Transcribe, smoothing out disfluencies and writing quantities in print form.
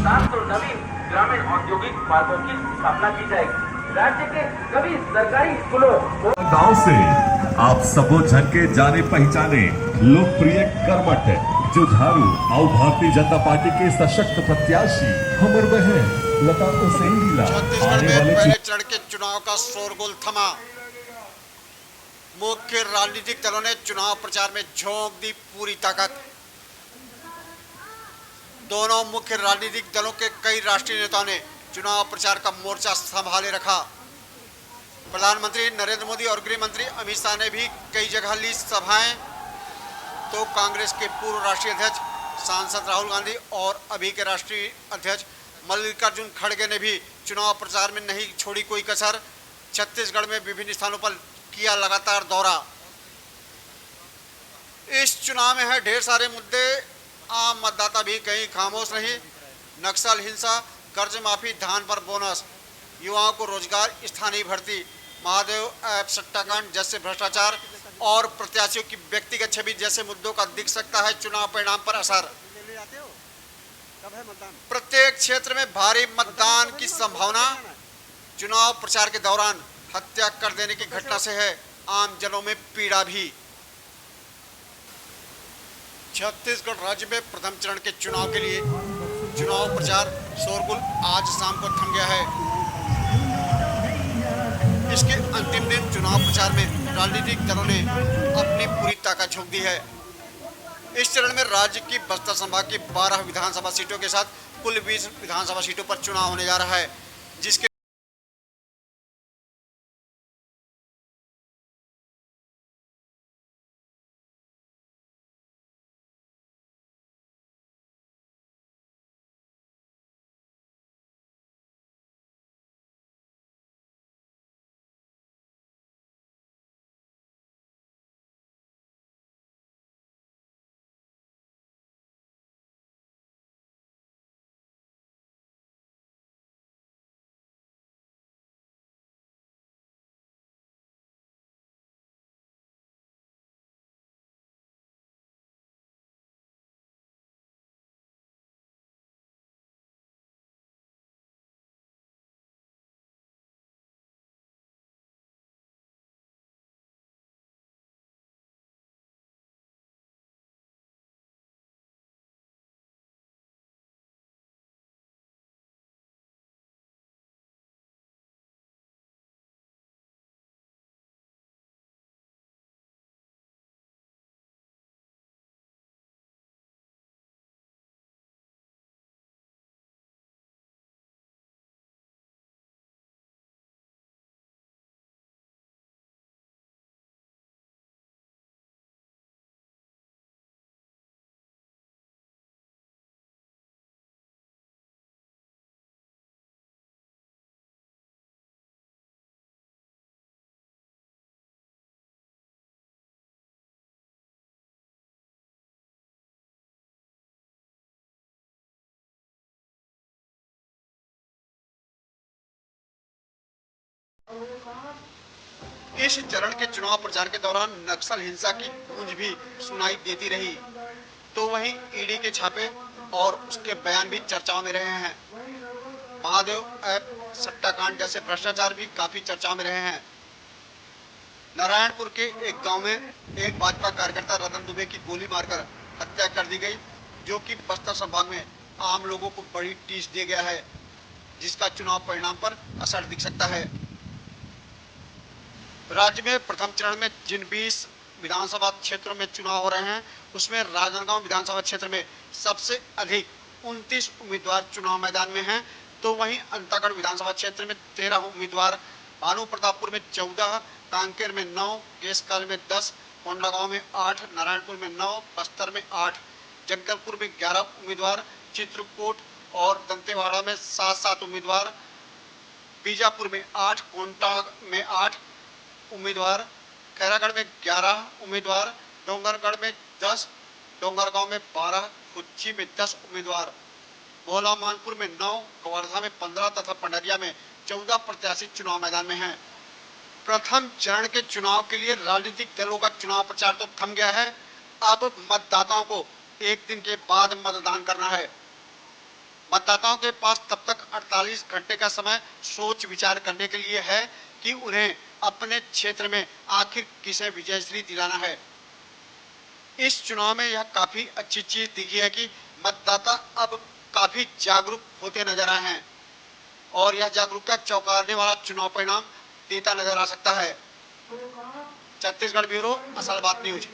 700 नवीन ग्रामीण औद्योगिक पार्कों की स्थापना की जाएगी। राज्य के सभी सरकारी स्कूलों गांव से आप सबो जन के जाने पहचाने लोकप्रिय कर्मठ जुझारू और भारतीय जनता पार्टी के सशक्त प्रत्याशी हमर बहन लता उसेंडीला छत्तीसगढ़ में पहले चरण के चुनाव का शोरगुल थमा। मुख्य राजनीतिक दलों ने चुनाव प्रचार में झोंक दी पूरी ताकत। दोनों मुख्य राजनीतिक दलों के कई राष्ट्रीय नेताओं ने चुनाव प्रचार का मोर्चा संभाले रखा। प्रधानमंत्री नरेंद्र मोदी और गृह मंत्री अमित शाह ने भी कई जगह ली सभाएं, तो कांग्रेस के पूर्व राष्ट्रीय अध्यक्ष सांसद राहुल गांधी और अभी के राष्ट्रीय अध्यक्ष मल्लिकार्जुन खड़गे ने भी चुनाव प्रचार में नहीं छोड़ी कोई कसर। छत्तीसगढ़ में विभिन्न स्थानों पर किया लगातार दौरा। इस चुनाव में है ढेर सारे मुद्दे, आम मतदाता भी कहीं खामोश नहीं। नक्सल हिंसा, कर्ज माफी, धान पर बोनस, युवाओं को रोजगार, स्थानीय भर्ती, महादेव ऐप सट्टाकांड जैसे भ्रष्टाचार और प्रत्याशियों की व्यक्तिगत छवि जैसे मुद्दों का दिख सकता है चुनाव परिणाम पर असर। प्रत्येक क्षेत्र में भारी मतदान की संभावना। चुनाव प्रचार के दौरान हत्या कर देने की घटना से है आम जनों में पीड़ा भी। छत्तीसगढ़ राज्य में प्रथम चरण के चुनाव के लिए चुनाव प्रचार शोरगुल आज शाम को थम गया है। इसके अंतिम दिन चुनाव प्रचार में राजनीतिक दलों ने अपनी पूरी ताकत झोंक दी है। इस चरण में राज्य की बस्तर संभाग की 12 विधानसभा सीटों के साथ कुल 20 विधानसभा सीटों पर चुनाव होने जा रहा है, जिसके इस चरण के चुनाव प्रचार के दौरान नक्सल हिंसा की गूंज भी सुनाई देती रही, तो वहीं ईडी के छापे और उसके बयान भी चर्चाओं में रहे हैं। महादेव ऐप सट्टाकांड जैसे भ्रष्टाचार भी काफी चर्चाओं में रहे हैं। नारायणपुर के एक गांव में एक भाजपा कार्यकर्ता रतन दुबे की गोली मारकर हत्या कर दी गई, जो कि बस्तर संभाग में आम लोगों को बड़ी टीस दे गया है, जिसका चुनाव परिणाम पर असर दिख सकता है। राज्य में प्रथम चरण में जिन 20 विधानसभा क्षेत्रों में चुनाव हो रहे हैं, उसमें राजनांदगांव विधानसभा क्षेत्र में सबसे अधिक 29 उम्मीदवार चुनाव मैदान में हैं, तो वहीं अंतागढ़ विधानसभा क्षेत्र में 13 उम्मीदवार, भानु प्रतापपुर में 14, कांकेर में 9, केसकाल में 10, कोंडागांव में 8, नारायणपुर में 9, बस्तर में 8, जगदलपुर में 11 उम्मीदवार, चित्रकूट और दंतेवाड़ा में 7-7 उम्मीदवार, बीजापुर में 8, कोंटा में 8 उम्मीदवार, खैरागढ़ में 11 उम्मीदवार, डोंगरगढ़ में 10, डोंगरगांव में 12, कुच्ची में 10 उम्मीदवार, भोला मानपुर में 9, कवर्धा में 15 तथा पंडरिया में 14 प्रत्याशी चुनाव मैदान में हैं। प्रथम चरण के चुनाव के लिए राजनीतिक दलों का चुनाव प्रचार तो थम गया है। अब मतदाताओं को एक दिन के बाद मतदान करना है। मतदाताओं के पास तब तक 48 घंटे का समय सोच विचार करने के लिए है कि उन्हें अपने क्षेत्र में आखिर किसे विजयश्री दिलाना है। इस चुनाव में यह काफी अच्छी चीज दिखी है कि मतदाता अब काफी जागरूक होते नजर आए हैं और यह जागरूकता चौंकाने वाला चुनाव परिणाम देता नजर आ सकता है। छत्तीसगढ़ ब्यूरो, असल बात न्यूज।